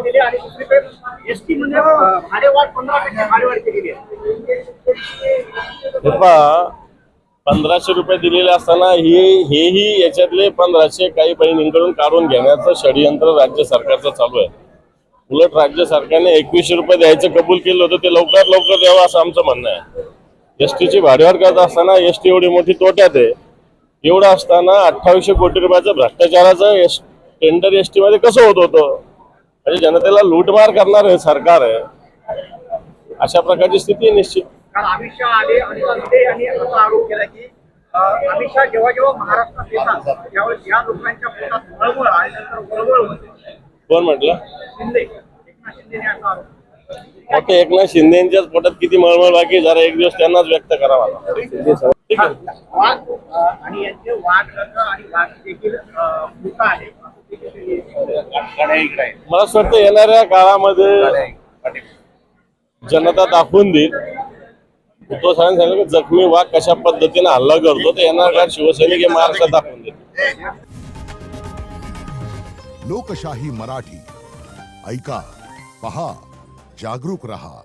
दिले आणि दुसरीकडे एसटी म्हणजे भाडेवाढ 15% भाडेवाढ केलेली आहे. हे पहा, 1500 रुपये दिलेले असताना हेही याच्यातले 1500 काही बहिणींकडून काढून घेण्याचं षडयंत्र राज्य सरकारचं चालू आहे. उलट राज्य सरकारने 2100 रुपये द्यायचं कबूल केलं होतं, ते लवकरात लवकर द्यावं असं आमचं म्हणणं आहे. एसटीची भाडेवाढ करत असताना एसटी एवढी मोठी तोट्यात आहे. एवढं असताना 2800 कोटी रुपयाचं भ्रष्टाचाराचं टेंडर एसटी मध्ये कसं होत होतं? म्हणजे जनतेला लूटमार करणार आहे सरकार आहे, अशा प्रकारची स्थिती आहे निश्चित. काल अमित शहा आले आणि यांनी असा आरोप केला की अमित शहा जेव्हा जेव्हा महाराष्ट्रात येतात त्यावेळेस या लोकांच्या पोटात मळमळ आणि नंतर वळवळ होते. कोण म्हटलं? शिंदे, एकनाथ शिंदेने असा आरोप केला. फक्त एकनाथ शिंदेच्याच पोटात किती मळमळ बाकी, जरा एक दिवस त्यांनाच व्यक्त करावा. ठीक आहे. वाघ आणि यांचे वाघ आणि वाघ देखील मुका आहे. मला असं वाटतं येणाऱ्या काळामध्ये जनता दाखवून देईल. उद्धव साहेबांनी सांगितलं की जखमी वाघ कशा पद्धतीने हल्ला करतो, ते येणार काळ शिवसैनिक हे महाराष्ट्रात दाखवून देईल. लोकशाही मराठी ऐका, पहा, जागरूक रहा.